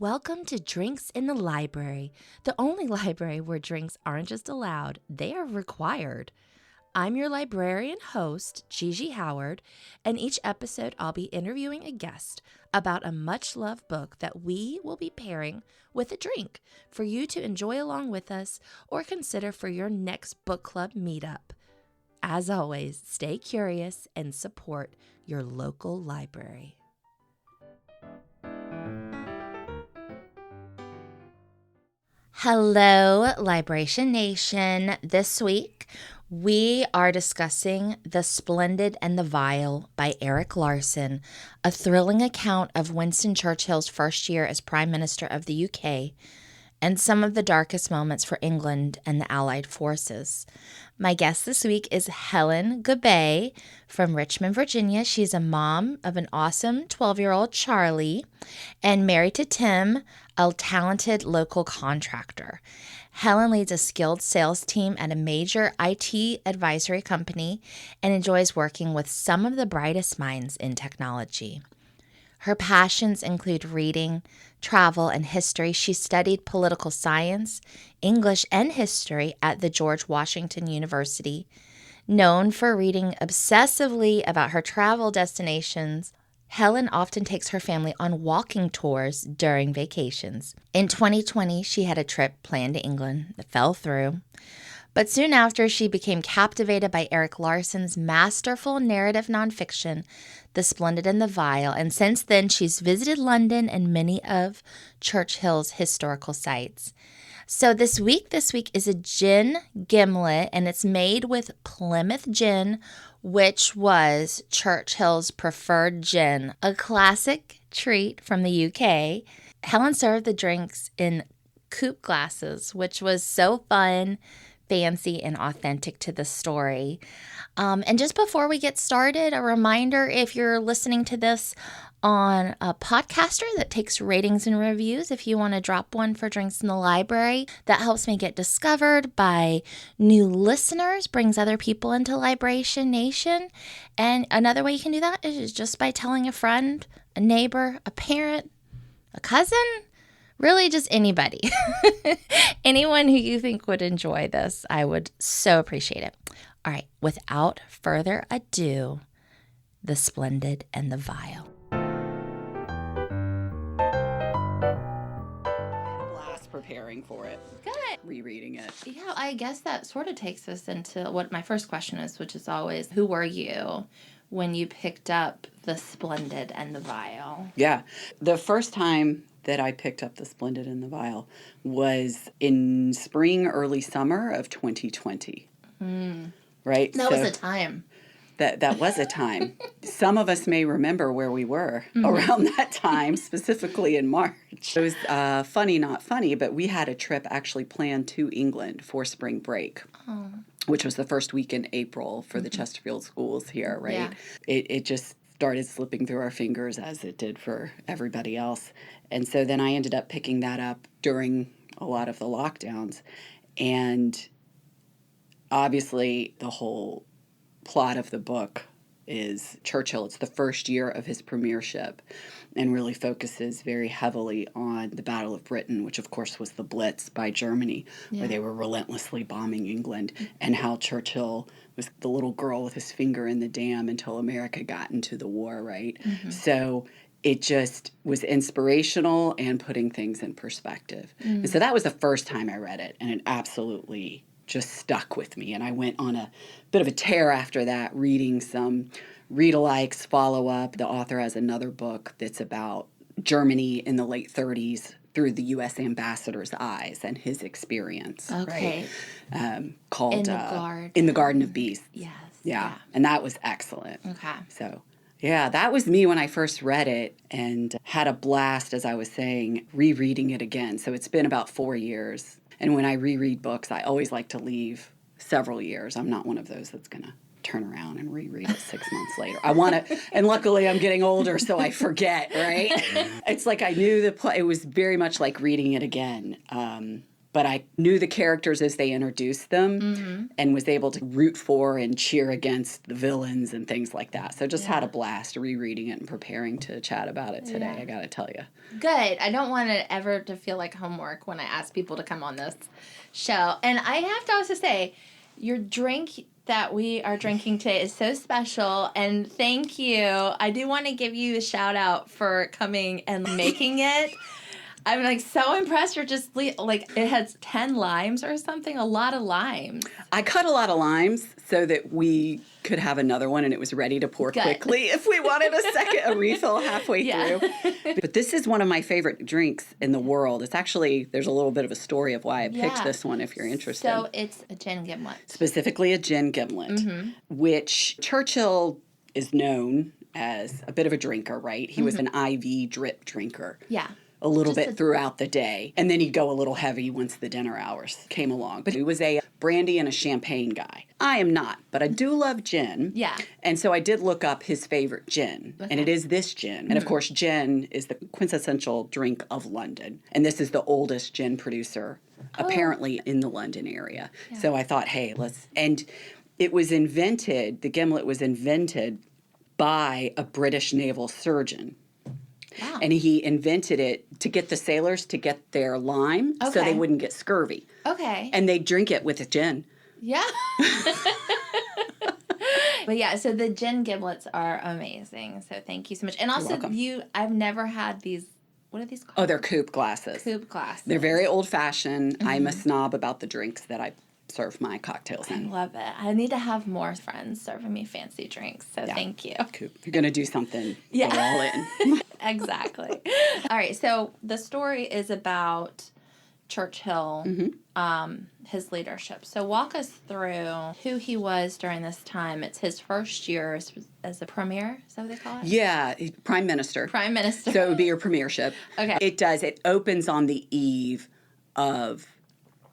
Welcome to Drinks in the Library, the only library where drinks aren't just allowed, they are required. I'm your librarian host, Gigi Howard, and each episode I'll be interviewing a guest about a much-loved book that we will be pairing with a drink for you to enjoy along with us or consider for your next book club meetup. As always, stay curious and support your local library. Hello, Libration Nation. This week, we are discussing The Splendid and the Vile by Erik Larson, a thrilling account of Winston Churchill's first year as Prime Minister of the UK and some of the darkest moments for England and the Allied forces. My guest this week is Helen Gabay from Richmond, Virginia. She's a mom of an awesome 12-year-old Charlie and married to Tim, a talented local contractor. Helen leads a skilled sales team at a major IT advisory company and enjoys working with some of the brightest minds in technology. Her passions include reading, travel, and history. She studied political science, English, and history at the George Washington University. Known for reading obsessively about her travel destinations, Helen often takes her family on walking tours during vacations. In 2020, she had a trip planned to England that fell through. But soon after, she became captivated by Erik Larson's masterful narrative nonfiction, The Splendid and the Vile, and since then, she's visited London and many of Churchill's historical sites. So this week is a gin gimlet, and it's made with Plymouth gin, which was Churchill's preferred gin, a classic treat from the UK. Helen served the drinks in coupe glasses, which was so fun, fancy, and authentic to the story. And just before we get started, a reminder, if you're listening to this on a podcaster that takes ratings and reviews, if you want to drop one for Drinks in the Library, that helps me get discovered by new listeners, brings other people into Libration Nation. And another way you can do that is just by telling a friend, a neighbor, a parent, a cousin, really just anybody. Anyone who you think would enjoy this, I would so appreciate it. All right, without further ado, The Splendid and the Vile. Blast preparing for it. Good. Rereading it. Yeah, I guess that sort of takes us into what my first question is, which is always, who were you when you picked up The Splendid and the Vile? Yeah. The first time that I picked up The Splendid and the Vile was in spring, early summer of 2020. Right? That was a time. That was a time. Some of us may remember where we were around that time, specifically in March. It was funny, not funny, but we had a trip actually planned to England for spring break. Oh. Which was the first week in April for the Chesterfield schools here, right? Yeah. It just started slipping through our fingers as it did for everybody else. And so then I ended up picking that up during a lot of the lockdowns. And obviously the whole plot of the book is Churchill. It's the first year of his premiership and really focuses very heavily on the Battle of Britain, which of course was the Blitz by Germany, where they were relentlessly bombing England, and how Churchill was the little girl with his finger in the dam until America got into the war, right? So it just was inspirational and putting things in perspective. And so that was the first time I read it, and it absolutely just stuck with me. And I went on a bit of a tear after that, reading some read-alikes, follow-up. The author has another book that's about Germany in the late 30s through the U.S. ambassador's eyes and his experience. Okay. Right? Called In the Garden of Beasts. Yes. Yeah. And that was excellent. Okay. So, yeah, that was me when I first read it and had a blast, as I was saying, rereading it again. So it's been about 4 years. And when I reread books, I always like to leave several years. I'm not one of those that's going to turn around and reread it 6 months later. I want to, and luckily I'm getting older, so I forget, right? It's like I knew it was very much like reading it again. but I knew the characters as they introduced them and was able to root for and cheer against the villains and things like that. So just had a blast rereading it and preparing to chat about it today, I gotta tell you. Good. I don't want it ever to feel like homework when I ask people to come on this show. And I have to also say, your drink that we are drinking today is so special, and thank you. I do want to give you a shout out for coming and making it. I'm like so impressed. You're just like, it has 10 limes or something, a lot of limes. I cut a lot of limes so that we could have another one and it was ready to pour quickly if we wanted a refill halfway through. But this is one of my favorite drinks in the world. It's actually, there's a little bit of a story of why I picked this one if you're interested. So it's a gin gimlet. Specifically a gin gimlet, which Churchill is known as a bit of a drinker, right? He was an IV drip drinker. Yeah. A little bit throughout the day. And then he'd go a little heavy once the dinner hours came along. But he was a brandy and a champagne guy. I am not, but I do love gin. Yeah. And so I did look up his favorite gin. And it is this gin. And of course, gin is the quintessential drink of London. And this is the oldest gin producer, apparently, in the London area. Yeah. So I thought, hey, and it was invented, the gimlet was invented by a British naval surgeon. Wow. And he invented it to get the sailors to get their lime so they wouldn't get scurvy. Okay. And they drink it with a gin. Yeah. But yeah, so the gin giblets are amazing. So thank you so much. And also, I've never had these. What are these called? Oh, they're coupe glasses. Coupe glasses. They're very old-fashioned. I'm a snob about the drinks that I serve my cocktails in. I love it. I need to have more friends serving me fancy drinks. So thank you. Coupe. If you're going to do something, go all in. Exactly. All right. So the story is about Churchill, his leadership. So walk us through who he was during this time. It's his first year as a premier. Is that what they call it? Yeah, prime minister. Prime minister. So it would be your premiership. Okay. It does. It opens on the eve of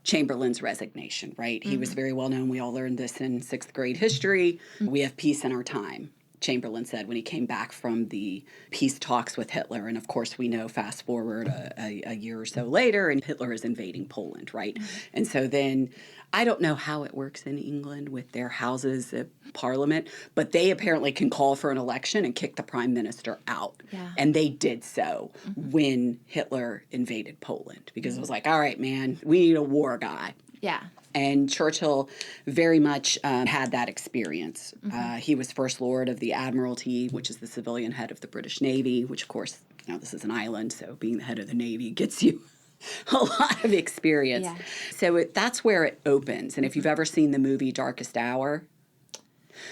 Chamberlain's resignation, right? He was very well known. We all learned this in 6th grade history. We have peace in our time, Chamberlain said when he came back from the peace talks with Hitler. And of course, we know fast forward a year or so later, and Hitler is invading Poland, right? And so then I don't know how it works in England with their houses of parliament, but they apparently can call for an election and kick the prime minister out. Yeah. And they did so when Hitler invaded Poland, because it was like, all right, man, we need a war guy. Yeah. And Churchill very much had that experience. He was First Lord of the Admiralty, which is the civilian head of the British Navy, which, of course, this is an island, so being the head of the Navy gets you a lot of experience. Yeah. So that's where it opens. And if you've ever seen the movie Darkest Hour.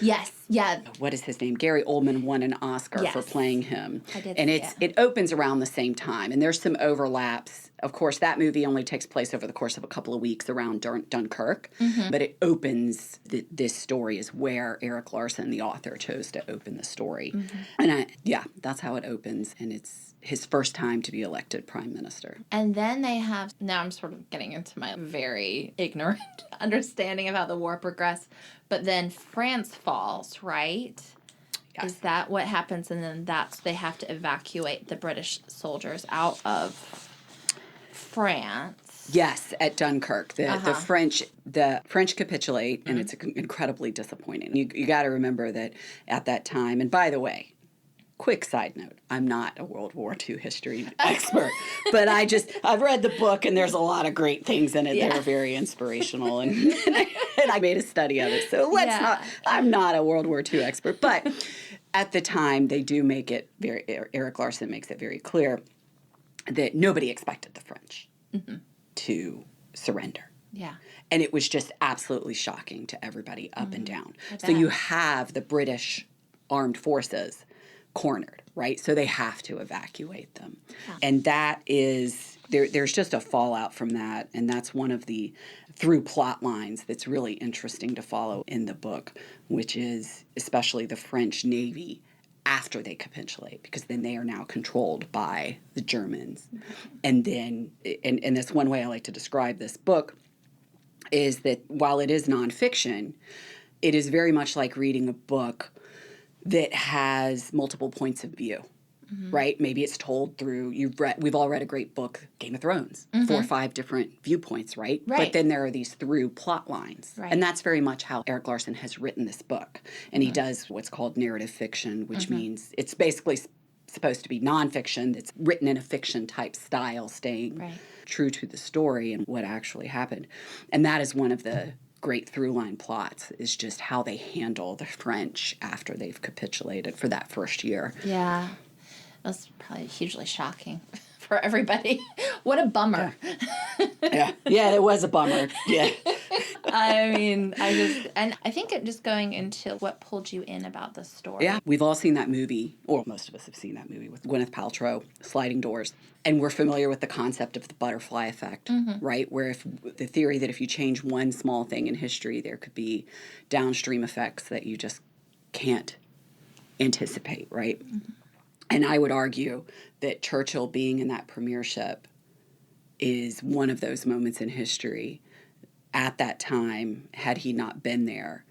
Yes. Yeah. What is his name? Gary Oldman won an Oscar for playing him. I did. And it opens around the same time. And there's some overlaps. Of course, that movie only takes place over the course of a couple of weeks around Dunkirk. But it opens, this story is where Erik Larson, the author, chose to open the story. And that's how it opens. And it's his first time to be elected prime minister. And then they have, now I'm sort of getting into my very ignorant understanding of how the war progressed, but then France falls, right? Yes. Is that what happens? And then they have to evacuate the British soldiers out of France. Yes, at Dunkirk. The French capitulate, and it's incredibly disappointing. You got to remember that at that time, and by the way, quick side note, I'm not a World War II history expert, but I've read the book, and there's a lot of great things in it that are very inspirational, and I made a study of it. So I'm not a World War II expert, but at the time, they do make it Erik Larson makes it very clear that nobody expected the French to surrender. Yeah. And it was just absolutely shocking to everybody up and down. So you have the British armed forces cornered, right? So they have to evacuate them. Yeah. And that is, there's just a fallout from that. And that's one of the through plot lines that's really interesting to follow in the book, which is especially the French Navy after they capitulate, because then they are now controlled by the Germans. And then, and that's one way I like to describe this book, is that while it is nonfiction, it is very much like reading a book that has multiple points of view. right? Maybe it's told through, we've all read a great book, Game of Thrones, 4 or 5 different viewpoints, right? But then there are these through plot lines. Right. And that's very much how Erik Larson has written this book. And he does what's called narrative fiction, which means it's basically supposed to be nonfiction that's written in a fiction type style, staying true to the story and what actually happened. And that is one of the great through line plots, is just how they handle the French after they've capitulated for that first year. Yeah. It was probably hugely shocking for everybody. What a bummer. Yeah, it was a bummer. Yeah. I mean, I think it just going into what pulled you in about the story. Yeah, we've all seen that movie, or most of us have seen that movie with Gwyneth Paltrow, Sliding Doors. And we're familiar with the concept of the butterfly effect, right? Where if the theory that if you change one small thing in history, there could be downstream effects that you just can't anticipate, right? And I would argue that Churchill being in that premiership is one of those moments in history. At that time, had he not been there,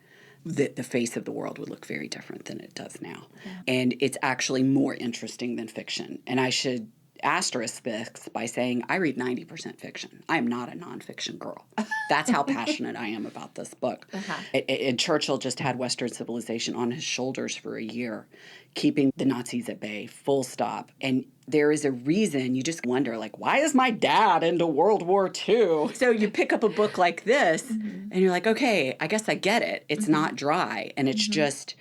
the face of the world would look very different than it does now. Yeah. And it's actually more interesting than fiction. And I should asterisk this by saying I read 90% fiction. I am not a nonfiction girl. That's how passionate I am about this book. And Churchill just had Western civilization on his shoulders for a year, keeping the Nazis at bay, full stop. And there is a reason you just wonder, like, why is my dad into World War II? So you pick up a book like this and you're like, okay, I guess I get it. It's not dry. And it's just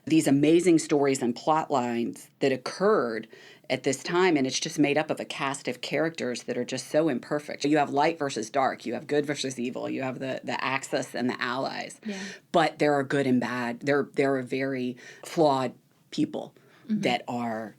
these amazing stories and plot lines that occurred at this time, and it's just made up of a cast of characters that are just so imperfect. You have light versus dark, you have good versus evil, you have the Axis and the Allies, but there are good and bad. There are very flawed people that are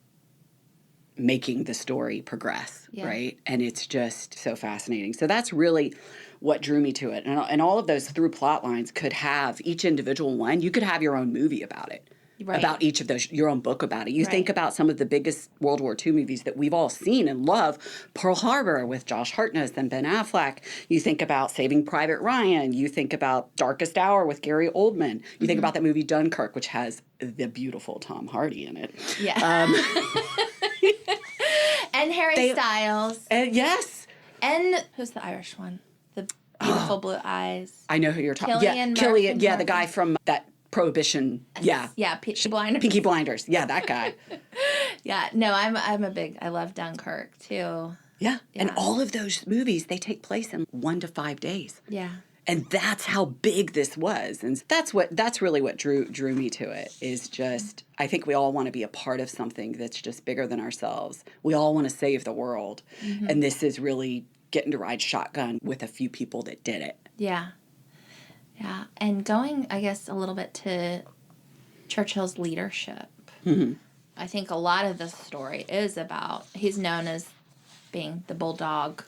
making the story progress, right? And it's just so fascinating. So that's really what drew me to it. And all of those through plot lines could have, each individual one, you could have your own movie about it. About each of those, your own book about it. You think about some of the biggest World War II movies that we've all seen and love. Pearl Harbor with Josh Hartnett and Ben Affleck. You think about Saving Private Ryan. You think about Darkest Hour with Gary Oldman. You think about that movie Dunkirk, which has the beautiful Tom Hardy in it. Yeah. And Harry Styles. And yes. And who's the Irish one? The beautiful blue eyes. I know who you're talking about. Killian. Yeah, the guy from that Prohibition. Yeah. Yeah, Peaky Blinders. Peaky Blinders. Yeah, that guy. Yeah, no, I love Dunkirk too. Yeah. And all of those movies, they take place in 1 to 5 days. Yeah. And that's how big this was. And that's really what drew me to it, is just, I think we all want to be a part of something that's just bigger than ourselves. We all want to save the world. And this is really getting to ride shotgun with a few people that did it. Yeah. Yeah, and going, I guess, a little bit to Churchill's leadership. I think a lot of this story is about, he's known as being the bulldog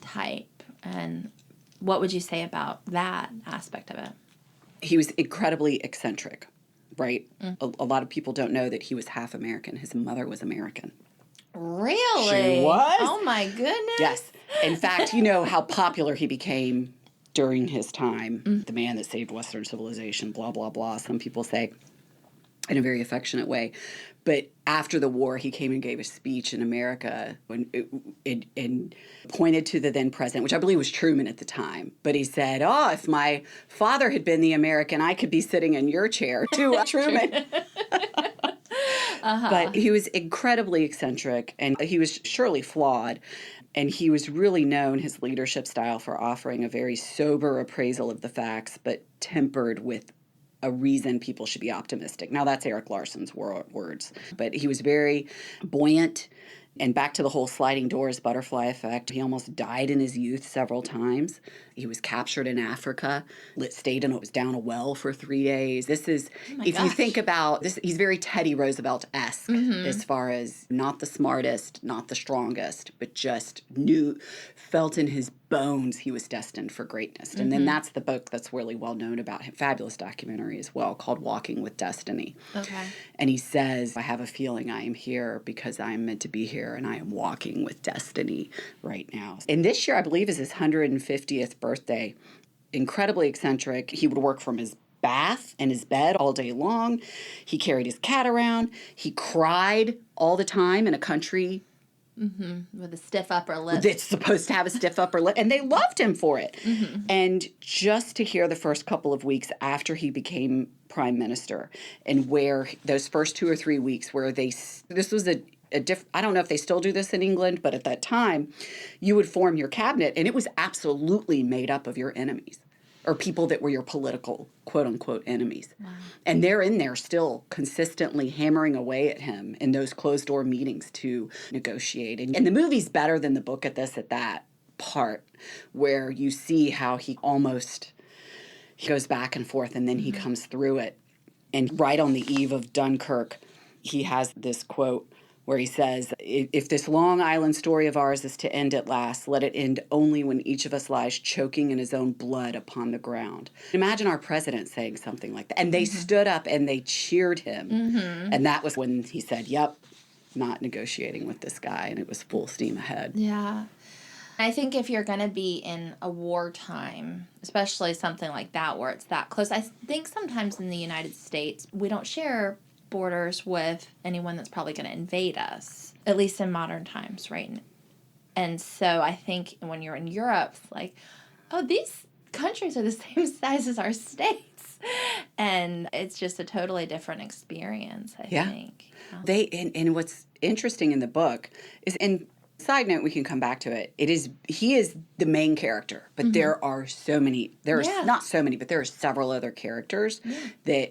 type. And what would you say about that aspect of it? He was incredibly eccentric, right? A lot of people don't know that he was half American. His mother was American. Really? She was? Oh, my goodness. Yes. In fact, you know how popular he became during his time, the man that saved Western civilization, blah, blah, blah. Some people say in a very affectionate way. But after the war, he came and gave a speech in America and pointed to the then president, which I believe was Truman at the time. But he said, oh, if my father had been the American, I could be sitting in your chair too, Truman. But he was incredibly eccentric, and he was surely flawed. And he was really known, his leadership style, for offering a very sober appraisal of the facts, but tempered with a reason people should be optimistic. Now, that's Erik Larson's words. But he was very buoyant. And back to the whole sliding doors butterfly effect, he almost died in his youth several times. He was captured in Africa, stayed and was down a well for 3 days. This is, you think about this, he's very Teddy Roosevelt-esque as far as not the smartest, not the strongest, but just felt in his bones he was destined for greatness. And then that's the book that's really well known about him, fabulous documentary as well, called Walking with Destiny. Okay. And he says, I have a feeling I am here because I am meant to be here, and I am walking with destiny right now. And this year, I believe, is his 150th birthday. Incredibly eccentric. He would work from his bath and his bed all day long. He carried his cat around. He cried all the time in a country with a stiff upper lip. that's supposed to have a stiff upper lip. And they loved him for it. And just to hear the first couple of weeks after he became prime minister, and where those first 2 or 3 weeks where this was I don't know if they still do this in England, but at that time, you would form your cabinet, and it was absolutely made up of your enemies or people that were your political, quote-unquote, enemies. Wow. And they're in there still consistently hammering away at him in those closed-door meetings to negotiate. And the movie's better than the book at that part, where you see how he goes back and forth, and then he comes through it. And right on the eve of Dunkirk, he has this quote where he says, if this Long Island story of ours is to end at last, let it end only when each of us lies choking in his own blood upon the ground. Imagine our president saying something like that. And they stood up and they cheered him. And that was when he said, yep, not negotiating with this guy. And it was full steam ahead. Yeah. I think if you're going to be in a wartime, especially something like that where it's that close, I think sometimes in the United States, we don't share borders with anyone that's probably going to invade us, at least in modern times, right? And so I think when you're in Europe, it's like, oh, these countries are the same size as our states. And it's just a totally different experience, I think. And what's interesting in the book is, and side note, we can come back to it. He is the main character, but there are so many. Not so many, but there are several other characters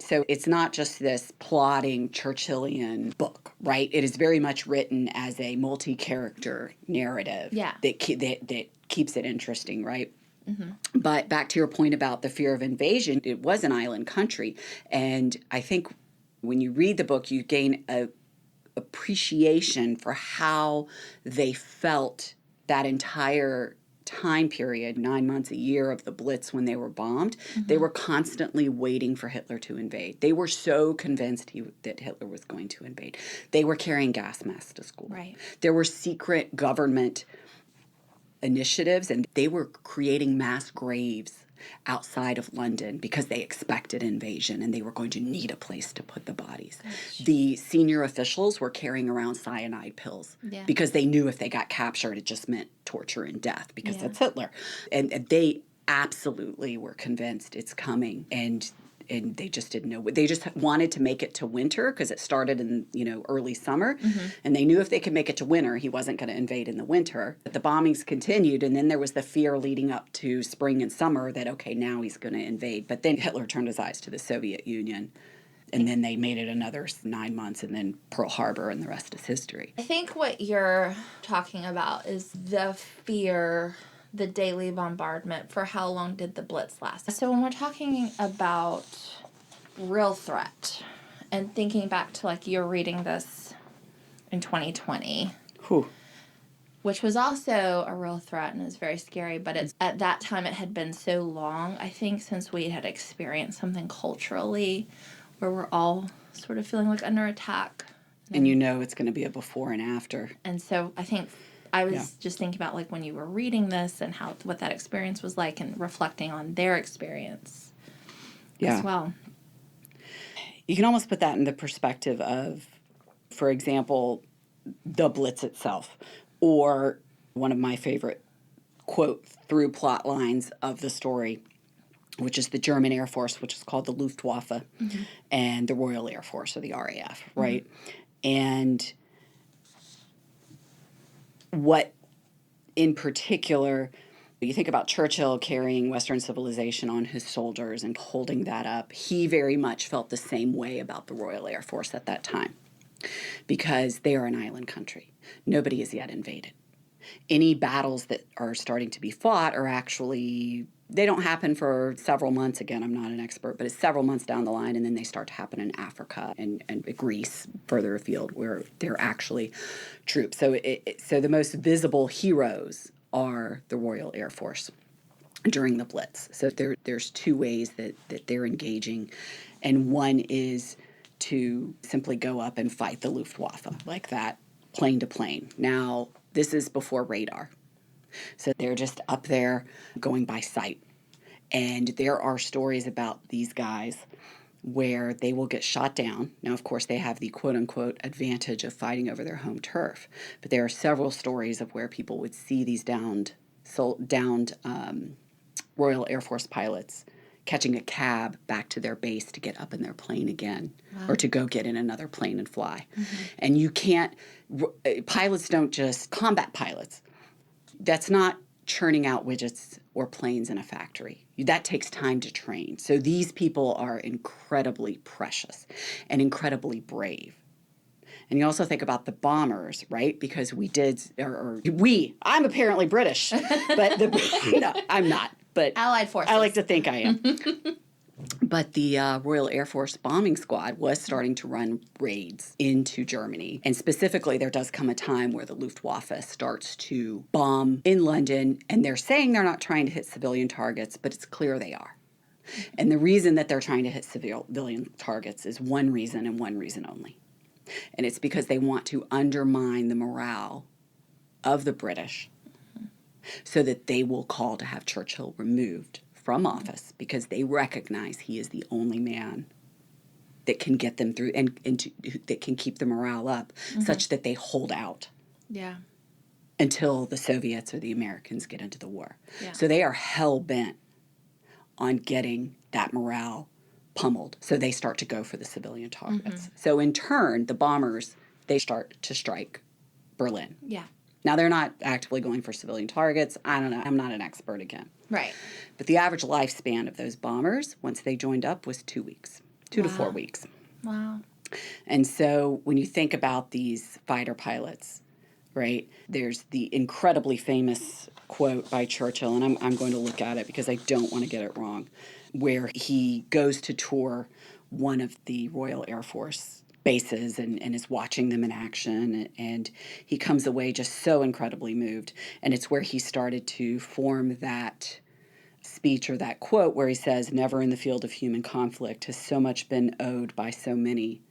so it's not just this plotting Churchillian book, right? It is very much written as a multi-character narrative that keeps it interesting, right? But back to your point about the fear of invasion, it was an island country, and I think when you read the book, you gain a appreciation for how they felt that entire time period, 9 months, a year of the Blitz when they were bombed. They were constantly waiting for Hitler to invade. They were so convinced that Hitler was going to invade. They were carrying gas masks to school. Right. There were secret government initiatives, and they were creating mass graves outside of London because they expected invasion and they were going to need a place to put the bodies. The senior officials were carrying around cyanide pills because they knew if they got captured, it just meant torture and death because that's Hitler. And they absolutely were convinced it's coming, and they just didn't know. They just wanted to make it to winter because it started in early summer, and they knew if they could make it to winter, he wasn't going to invade in the winter. But the bombings continued, and then there was the fear leading up to spring and summer that, okay, now he's going to invade. But then Hitler turned his eyes to the Soviet Union, and then they made it another 9 months, and then Pearl Harbor, and the rest is history. I think what you're talking about is the fear, the daily bombardment. For how long did the Blitz last? So when we're talking about real threat and thinking back to, like, you're reading this in 2020, which was also a real threat and is very scary, but at that time it had been so long, I think, since we had experienced something culturally where we're all sort of feeling like under attack. And it's going to be a before and after. And so I think I was just thinking about, like, when you were reading this and what that experience was like and reflecting on their experience as well. You can almost put that in the perspective of, for example, the Blitz itself, or one of my favorite quote through plot lines of the story, which is the German Air Force, which is called the Luftwaffe, and the Royal Air Force, or the RAF, right? And what in particular, you think about Churchill carrying Western civilization on his shoulders and holding that up. He very much felt the same way about the Royal Air Force at that time because they are an island country. Nobody has yet invaded. Any battles that are starting to be fought are actually, they don't happen for several months. Again, I'm not an expert, but it's several months down the line, and then they start to happen in Africa and Greece, further afield, where they're actually troops. So the most visible heroes are the Royal Air Force during the Blitz. So there's two ways that they're engaging, and one is to simply go up and fight the Luftwaffe, like that, plane to plane. Now, this is before radar. So they're just up there going by sight. And there are stories about these guys where they will get shot down. Now, of course, they have the quote-unquote advantage of fighting over their home turf. But there are several stories of where people would see these downed Royal Air Force pilots catching a cab back to their base to get up in their plane again. Wow. Or to go get in another plane and fly. Mm-hmm. And you can't, pilots don't just, combat pilots, that's not churning out widgets or planes in a factory. That takes time to train. So these people are incredibly precious and incredibly brave. And you also think about the bombers, right? Because I'm apparently British, but no, I'm not. But Allied forces. I like to think I am. But the Royal Air Force bombing squad was starting to run raids into Germany. And specifically, there does come a time where the Luftwaffe starts to bomb in London. And they're saying they're not trying to hit civilian targets, but it's clear they are. And the reason that they're trying to hit civilian targets is one reason and one reason only. And it's because they want to undermine the morale of the British so that they will call to have Churchill removed from office because they recognize he is the only man that can get them through and that can keep the morale up such that they hold out. Yeah. Until the Soviets or the Americans get into the war. Yeah. So they are hell-bent on getting that morale pummeled. So they start to go for the civilian targets. So in turn, the bombers, they start to strike Berlin. Yeah. Now, they're not actively going for civilian targets. I don't know. I'm not an expert again. Right. But the average lifespan of those bombers, once they joined up, was 2 weeks, 2 to 4 weeks. Wow. And so when you think about these fighter pilots, right, there's the incredibly famous quote by Churchill, and I'm going to look at it because I don't want to get it wrong, where he goes to tour one of the Royal Air Force bases and is watching them in action, and he comes away just so incredibly moved. And it's where he started to form that speech or that quote where he says, "Never in the field of human conflict has so much been owed by so many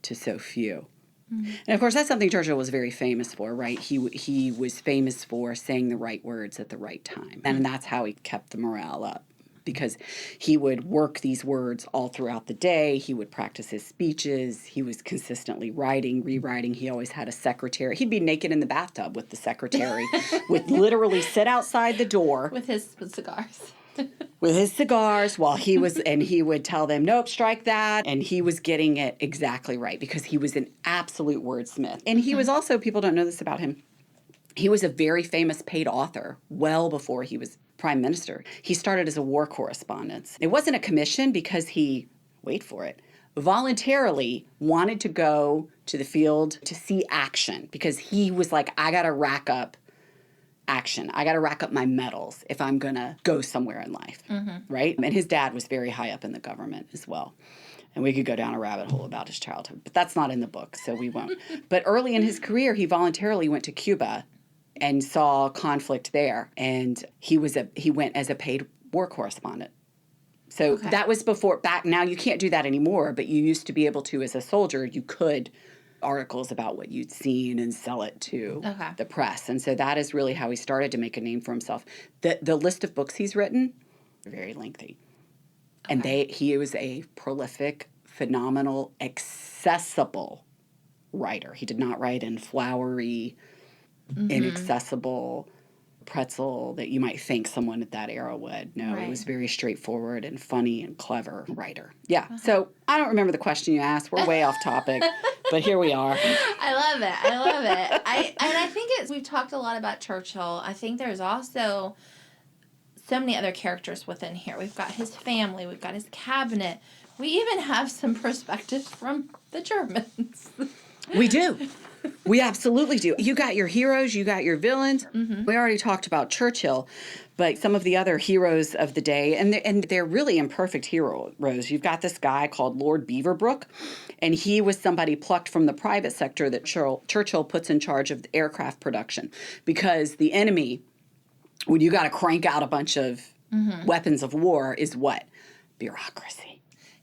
to so few." Mm-hmm. And of course, that's something Churchill was very famous for, right? He was famous for saying the right words at the right time. And that's how he kept the morale up. Because he would work these words all throughout the day. He would practice his speeches. He was consistently writing, rewriting. He always had a secretary. He'd be naked in the bathtub with the secretary, would literally sit outside the door. With his cigars. With his cigars while he would tell them, nope, strike that. And he was getting it exactly right because he was an absolute wordsmith. And he was also, people don't know this about him, he was a very famous paid author well before he was prime minister. He started as a war correspondent. It wasn't a commission because he, wait for it, voluntarily wanted to go to the field to see action because he was like, I got to rack up action. I got to rack up my medals if I'm going to go somewhere in life, right? And his dad was very high up in the government as well. And we could go down a rabbit hole about his childhood, but that's not in the book, so we won't. But early in his career, he voluntarily went to Cuba and saw conflict there. And he went as a paid war correspondent. So that was now you can't do that anymore, but you used to be able to, as a soldier, you could articles about what you'd seen and sell it to the press. And so that is really how he started to make a name for himself. The list of books he's written, very lengthy. And he was a prolific, phenomenal, accessible writer. He did not write in flowery, inaccessible pretzel that you might think someone at that era would. No, It was very straightforward and funny and clever writer. Yeah. So I don't remember the question you asked. We're way off topic, but here we are. I love it. I think we've talked a lot about Churchill. I think there's also so many other characters within here. We've got his family. We've got his cabinet. We even have some perspectives from the Germans. We do. We absolutely do. You got your heroes, you got your villains. Mm-hmm. We already talked about Churchill, but some of the other heroes of the day, and they're really imperfect heroes. You've got this guy called Lord Beaverbrook, and he was somebody plucked from the private sector that Churchill puts in charge of the aircraft production because the enemy, when you got to crank out a bunch of weapons of war, is what? Bureaucracy.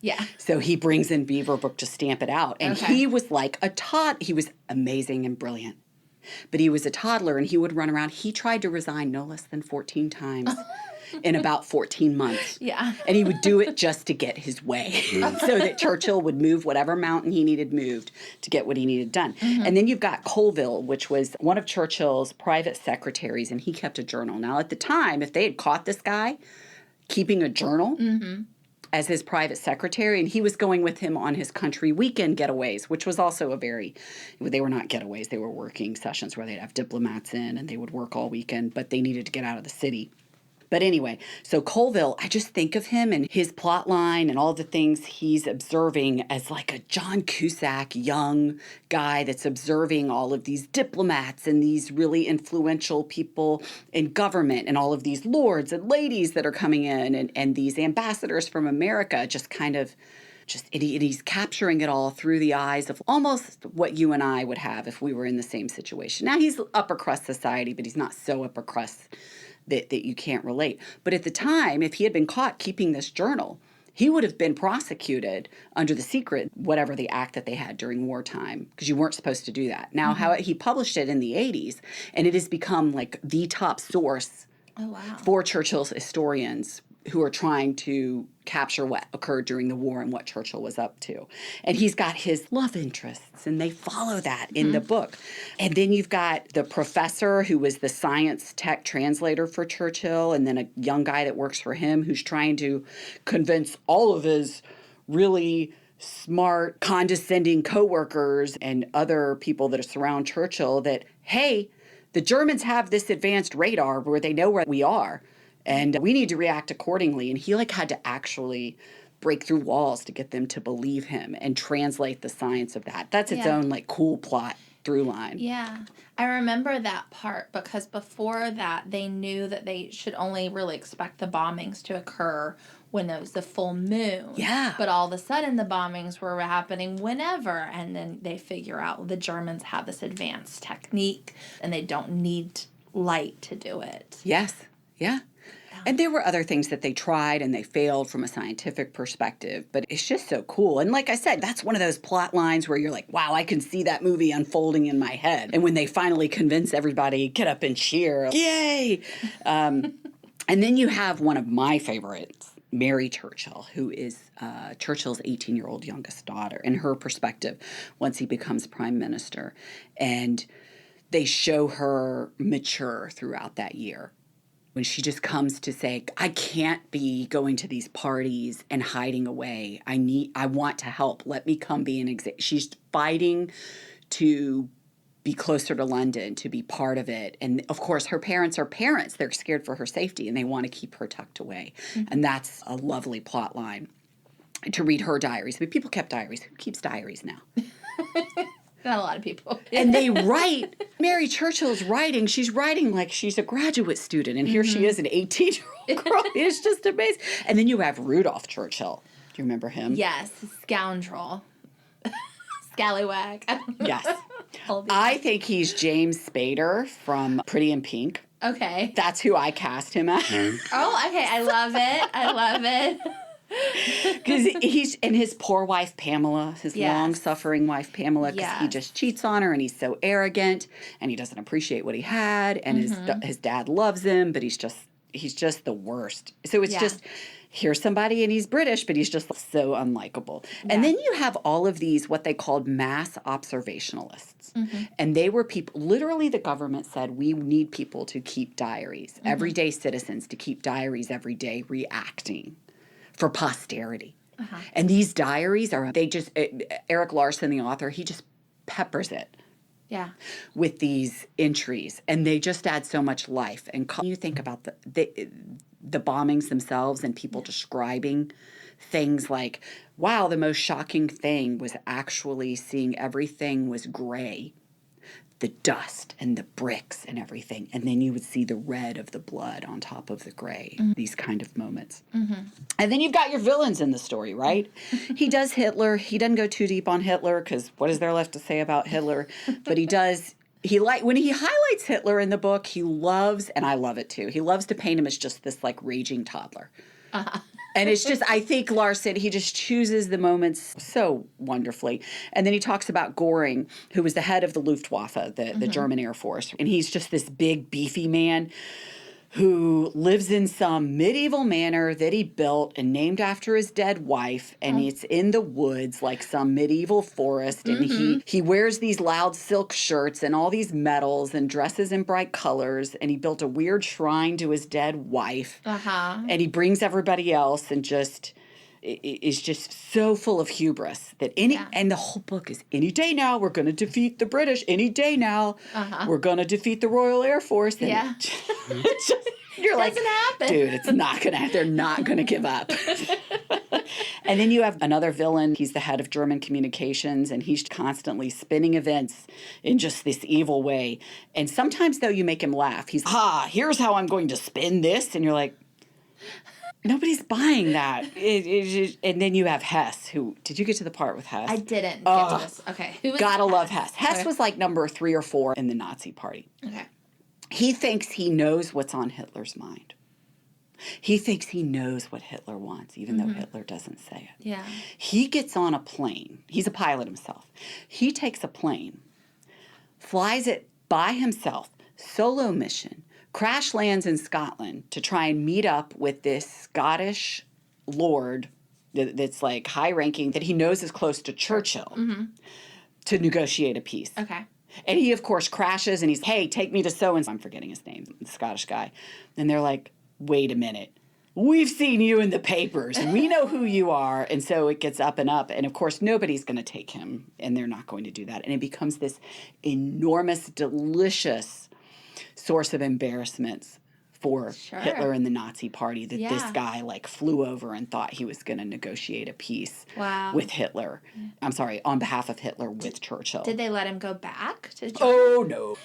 Yeah. So he brings in Beaverbrook to stamp it out. And he was like he was amazing and brilliant. But he was a toddler and he would run around. He tried to resign no less than 14 times in about 14 months. Yeah. And he would do it just to get his way so that Churchill would move whatever mountain he needed moved to get what he needed done. And then you've got Colville, which was one of Churchill's private secretaries, and he kept a journal. Now, at the time, if they had caught this guy keeping a journal as his private secretary, and he was going with him on his country weekend getaways, which was also they were not getaways, they were working sessions where they'd have diplomats in and they would work all weekend, but they needed to get out of the city. But anyway, so Colville, I just think of him and his plot line and all the things he's observing as like a John Cusack young guy that's observing all of these diplomats and these really influential people in government and all of these lords and ladies that are coming in and these ambassadors from America and he's capturing it all through the eyes of almost what you and I would have if we were in the same situation. Now, he's upper crust society, but he's not so upper crust that you can't relate. But at the time, if he had been caught keeping this journal, he would have been prosecuted under the secret, whatever the act that they had during wartime, because you weren't supposed to do that. Now, how he published it in the 80s, and it has become like the top source for Churchill's historians who are trying to capture what occurred during the war and what Churchill was up to. And he's got his love interests, and they follow that in the book. And then you've got the professor who was the science tech translator for Churchill, and then a young guy that works for him who's trying to convince all of his really smart, condescending coworkers and other people that surround Churchill that, hey, the Germans have this advanced radar where they know where we are. And we need to react accordingly. And he had to actually break through walls to get them to believe him and translate the science of that. That's its own cool plot through line. Yeah. I remember that part because before that they knew that they should only really expect the bombings to occur when it was the full moon. Yeah. But all of a sudden the bombings were happening whenever, and then they figure out the Germans have this advanced technique and they don't need light to do it. Yes. Yeah. And there were other things that they tried and they failed from a scientific perspective, but it's just so cool. And like I said, that's one of those plot lines where you're like, wow, I can see that movie unfolding in my head. And when they finally convince everybody, get up and cheer, yay! And then you have one of my favorites, Mary Churchill, who is Churchill's 18-year-old youngest daughter, and her perspective once he becomes prime minister. And they show her mature throughout that year, when she just comes to say, I can't be going to these parties and hiding away. I want to help. Let me come be an example. She's fighting to be closer to London, to be part of it. And of course, her parents are parents. They're scared for her safety and they want to keep her tucked away. And that's a lovely plot line to read her diaries. I mean, people kept diaries. Who keeps diaries now? Not a lot of people. And they write. Mary Churchill's writing. She's writing like she's a graduate student. And here she is, an 18-year-old girl. It's just amazing. And then you have Rudolph Churchill. Do you remember him? Yes. Scoundrel. Scallywag. Yes. I think he's James Spader from Pretty in Pink. Okay. That's who I cast him as. Oh, okay. I love it. I love it. Because his poor wife Pamela, his long-suffering wife Pamela, because he just cheats on her and he's so arrogant and he doesn't appreciate what he had, and his dad loves him, but he's just the worst. So it's just, here's somebody and he's British, but he's just so unlikable. Yeah. And then you have all of these what they called mass observationalists. And they were people, literally the government said, we need people to keep diaries, everyday citizens to keep diaries every day reacting for posterity. And these diaries Erik Larson, the author, he just peppers it with these entries. And they just add so much life. And you think about the bombings themselves and people describing things like, wow, the most shocking thing was actually seeing everything was gray. The dust and the bricks and everything. And then you would see the red of the blood on top of the gray, these kind of moments. And then you've got your villains in the story, right? He does Hitler. He doesn't go too deep on Hitler because what is there left to say about Hitler? But he does. When he highlights Hitler in the book, he loves, and I love it too, he loves to paint him as just this raging toddler. And it's just, I think Larson, he just chooses the moments so wonderfully. And then he talks about Göring, who was the head of the Luftwaffe, the German Air Force. And he's just this big, beefy man who lives in some medieval manor that he built and named after his dead wife, and it's in the woods like some medieval forest, and he wears these loud silk shirts and all these medals and dresses in bright colors, and he built a weird shrine to his dead wife, and he brings everybody else and just is just so full of hubris that and the whole book is any day now we're going to defeat the British, any day now we're going to defeat the Royal Air Force, and you're like, doesn't happen. Dude, it's not going to happen. They're not going to give up. And then you have another villain. He's the head of German communications, and he's constantly spinning events in just this evil way. And sometimes, though, you make him laugh. He's, here's how I'm going to spin this. And you're like, nobody's buying that. And then you have Hess, who... Did you get to the part with Hess? I didn't get to this. Okay. Who was Gotta Hess? love Hess. Hess was like number 3 or 4 in the Nazi party. Okay. He thinks he knows what's on Hitler's mind. He thinks he knows what Hitler wants, even though Hitler doesn't say it. Yeah. He gets on a plane. He's a pilot himself. He takes a plane, flies it by himself, solo mission, crash lands in Scotland to try and meet up with this Scottish lord that's like high ranking that he knows is close to Churchill to negotiate a peace. Okay. And he, of course, crashes and he's, hey, take me to so-and-so. I'm forgetting his name, the Scottish guy. And they're like, wait a minute. We've seen you in the papers. We know who you are. And so it gets up and up. And, of course, nobody's going to take him, and they're not going to do that. And it becomes this enormous, delicious source of embarrassments for Hitler and the Nazi party that this guy like flew over and thought he was going to negotiate a peace with Hitler. I'm sorry, on behalf of Hitler with Churchill. Did they let him go back to Germany? Oh, no.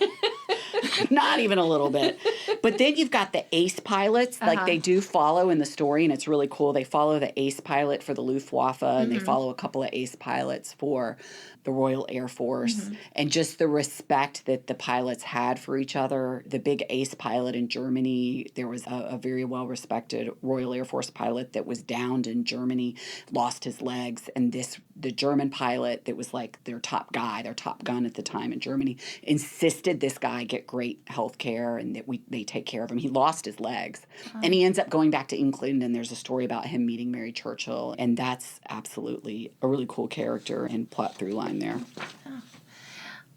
Not even a little bit. But then you've got the ace pilots. Like, they do follow in the story, and it's really cool. They follow the ace pilot for the Luftwaffe, and they follow a couple of ace pilots for the Royal Air Force. And just the respect that the pilots had for each other. The big ace pilot in Germany, there was a very well-respected Royal Air Force pilot that was downed in Germany, lost his legs, and the German pilot that was like their top guy, their top gun at the time in Germany, insisted this guy get great health care and that they take care of him. He lost his legs. And he ends up going back to England, and there's a story about him meeting Mary Churchill, and that's absolutely a really cool character and plot through line there.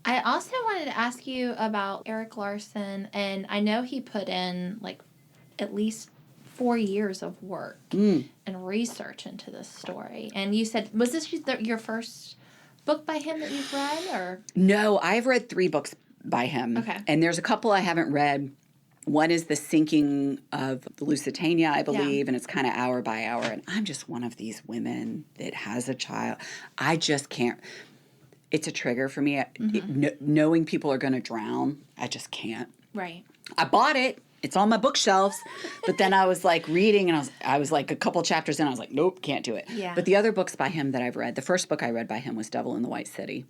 I also wanted to ask you about Erik Larson, and I know he put in like at least 4 years of work and research into this story. And you said, was this your first book by him that you've read, or? No, I've read 3 books by him. Okay. And there's a couple I haven't read. One is The Sinking of the Lusitania, I believe, and it's kind of hour by hour. And I'm just one of these women that has a child. I just can't. It's a trigger for me. Knowing people are going to drown, I just can't. Right. I bought it. It's on my bookshelves. But then I was like reading, and I was like a couple chapters in. I was like, nope, can't do it. Yeah. But the other books by him that I've read, the first book I read by him was Devil in the White City,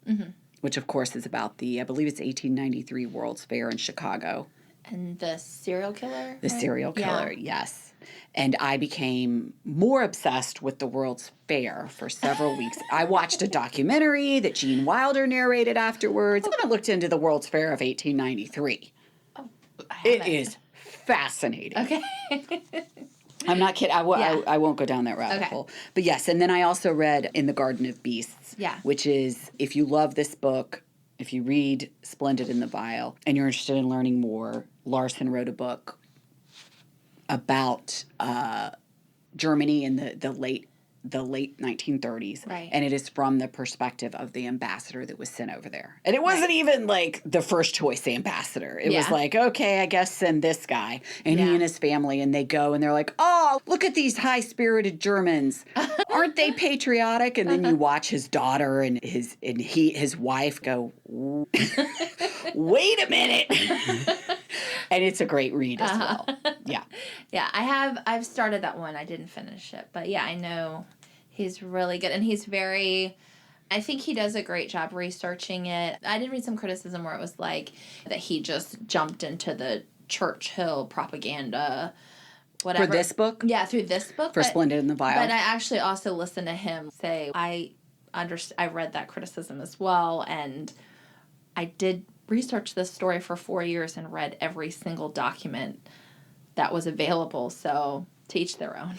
which, of course, is about I believe it's 1893 World's Fair in Chicago. And the serial killer? The serial killer, yes. And I became more obsessed with the World's Fair for several weeks. I watched a documentary that Gene Wilder narrated afterwards, and I looked into the World's Fair of 1893. Oh, it is fascinating. Okay. I'm not kidding. I won't go down that rabbit hole. But yes, and then I also read In the Garden of Beasts, which is, if you love this book, if you read Splendid and the Vile, and you're interested in learning more, Larson wrote a book about Germany in the late 1930s. Right. And it is from the perspective of the ambassador that was sent over there. And it wasn't even like the first choice ambassador. It was like, okay, I guess send this guy. And he and his family, and they go and they're like, oh, look at these high-spirited Germans. Aren't they patriotic? And then you watch his daughter and his wife go, wait a minute. And it's a great read as well. Yeah. Yeah, I've started that one. I didn't finish it. But yeah, I know he's really good. And he's I think he does a great job researching it. I did read some criticism where it was like that he just jumped into the Churchill propaganda, whatever. For this book? Yeah, through this book. For Splendid and the Vile. But I actually also listened to him say, I read that criticism as well, and I did research this story for 4 years and read every single document that was available. So to each their own.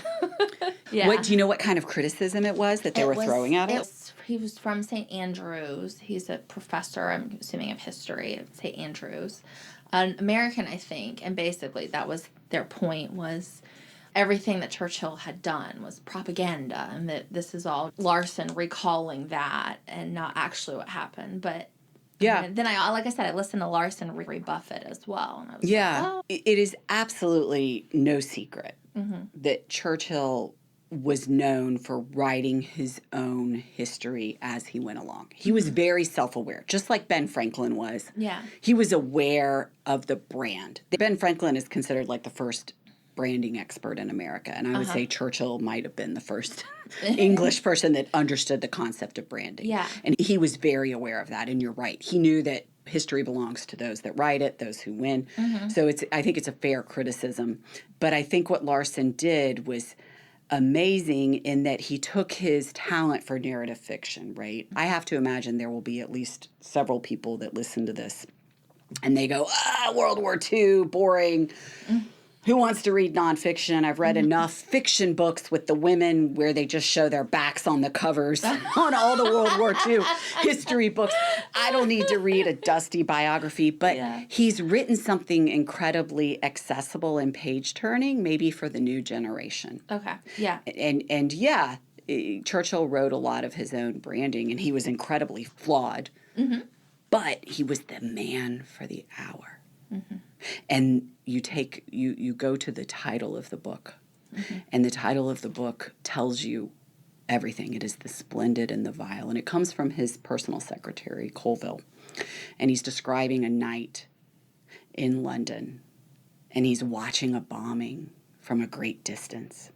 What do you know what kind of criticism it was that they were throwing at it? He was from St. Andrews. He's a professor, I'm assuming, of history at St. Andrews. An American, I think. And basically that was their point, was everything that Churchill had done was propaganda, and that this is all Larson recalling that and not actually what happened. But yeah, then I, like I said, I listened to Larson rebuff it as well, and I was yeah, like, oh. It is absolutely no secret that Churchill was known for writing his own history as he went along. He was very self-aware, just like Ben Franklin was. Yeah. He was aware of the brand. Ben Franklin is considered like the first branding expert in America, and I would say Churchill might have been the first English person that understood the concept of branding. Yeah. And he was very aware of that, and you're right. He knew that history belongs to those that write it, those who win. So I think it's a fair criticism. But I think what Larson did was amazing in that he took his talent for narrative fiction, right? I have to imagine there will be at least several people that listen to this and they go, World War II, boring. Who wants to read nonfiction? I've read enough fiction books with the women where they just show their backs on the covers on all the World War II history books. I don't need to read a dusty biography, but he's written something incredibly accessible and page-turning, maybe for the new generation. Okay, yeah. And yeah, Churchill wrote a lot of his own branding, and he was incredibly flawed, but he was the man for the hour. And you go to the title of the book, and the title of the book tells you everything. It is The Splendid and the Vile, and it comes from his personal secretary, Colville, and he's describing a night in London, and he's watching a bombing from a great distance,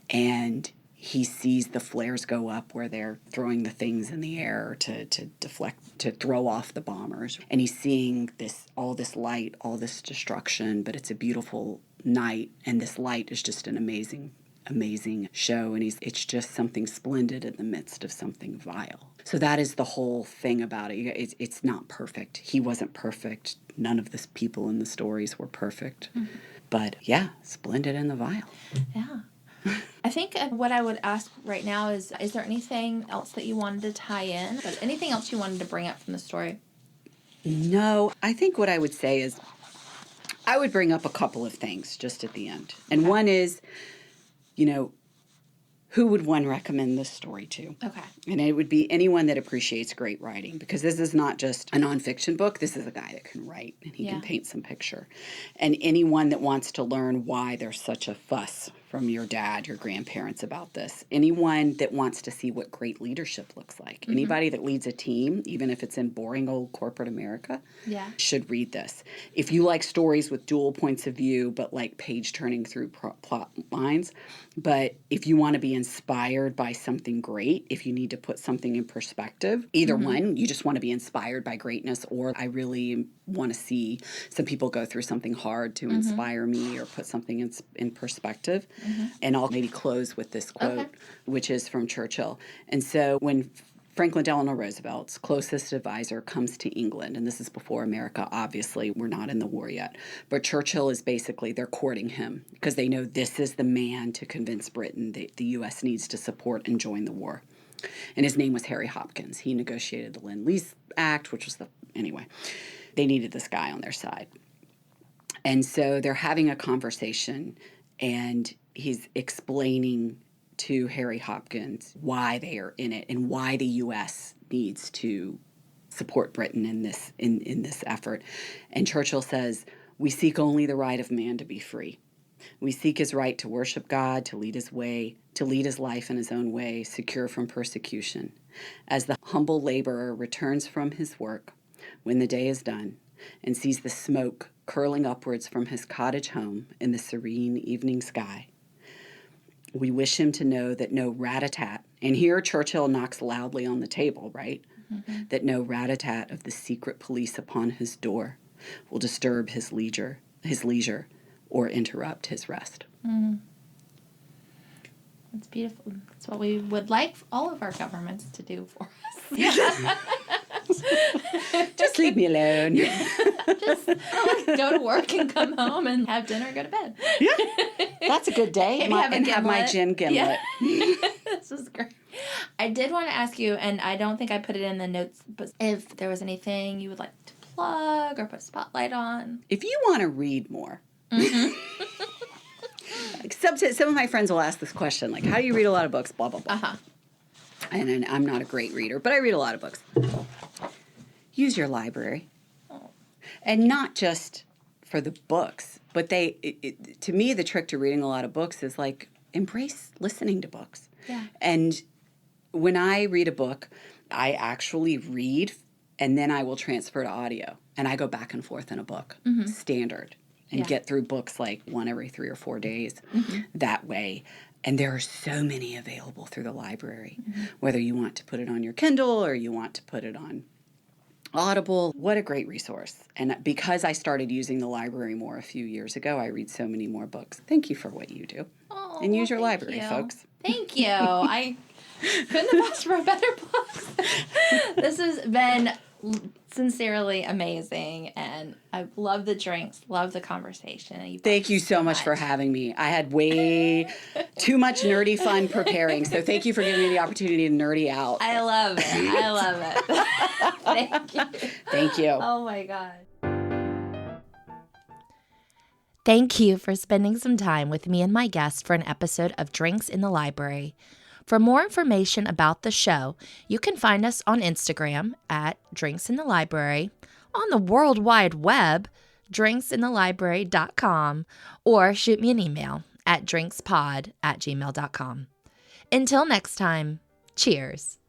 and he sees the flares go up where they're throwing the things in the air to deflect, to throw off the bombers. And he's seeing all this light, all this destruction, but it's a beautiful night, and this light is just an amazing, amazing show. And it's just something splendid in the midst of something vile. So that is the whole thing about it. It's not perfect. He wasn't perfect. None of the people in the stories were perfect. But yeah, splendid and the vile. Yeah. I think what I would ask right now is there anything else that you wanted to tie in? Anything else you wanted to bring up from the story? No, I think what I would say is I would bring up a couple of things just at the end. And one is, who would one recommend this story to? Okay. And it would be anyone that appreciates great writing, because this is not just a nonfiction book. This is a guy that can write, and he can paint some picture. And anyone that wants to learn why there's such a fuss from your dad, your grandparents about this. Anyone that wants to see what great leadership looks like. Anybody that leads a team, even if it's in boring old corporate America, should read this. If you like stories with dual points of view, but like page turning through plot lines, but if you want to be inspired by something great, if you need to put something in perspective, either one, you just want to be inspired by greatness, or I really want to see some people go through something hard to inspire me or put something in perspective. And I'll maybe close with this quote, which is from Churchill. And so when Franklin Delano Roosevelt's closest advisor comes to England, and this is before America, obviously, we're not in the war yet, but Churchill is basically, they're courting him because they know this is the man to convince Britain that the U.S. needs to support and join the war. And his name was Harry Hopkins. He negotiated the Lend-Lease Act, which was anyway, they needed this guy on their side. And so they're having a conversation, and he's explaining to Harry Hopkins why they are in it and why the U.S. needs to support Britain in this effort. And Churchill says, "We seek only the right of man to be free. We seek his right to worship God, to lead his life in his own way, secure from persecution. As the humble laborer returns from his work when the day is done and sees the smoke curling upwards from his cottage home in the serene evening sky, we wish him to know that no rat-a-tat," and here Churchill knocks loudly on the table, right? "That no rat-a-tat of the secret police upon his door will disturb his leisure, or interrupt his rest." That's beautiful. That's what we would like all of our governments to do for us. Just leave me alone. Just go to work and come home and have dinner and go to bed. Yeah, that's a good day. Maybe have my gin gimlet. Yeah. This is great. I did want to ask you, and I don't think I put it in the notes, but if there was anything you would like to plug or put a spotlight on. If you want to read more, some of my friends will ask this question, like, how do you read a lot of books, blah, blah, blah. Uh-huh. And I'm not a great reader, but I read a lot of books. Use your library. Oh. And not just for the books, but to me, the trick to reading a lot of books is, like, embrace listening to books. Yeah. And when I read a book, I actually read, and then I will transfer to audio. And I go back and forth in a book, standard, and get through books like one every 3 or 4 days that way. And there are so many available through the library, whether you want to put it on your Kindle or you want to put it on Audible. What a great resource. And because I started using the library more a few years ago, I read so many more books. Thank you for what you do. Oh, and use your library, folks. Thank you. I couldn't have asked for a better book. This has been sincerely amazing, and I love the drinks, love the conversation. Thank you so much for having me. I had way too much nerdy fun preparing, so thank you for giving me the opportunity to nerdy out. I love it. Thank you. Thank you. Oh my God. Thank you for spending some time with me and my guest for an episode of Drinks in the Library. For more information about the show, you can find us on Instagram at Drinks in the Library, on the World Wide Web, drinksinthelibrary.com, or shoot me an email at drinkspod@gmail.com. Until next time, cheers.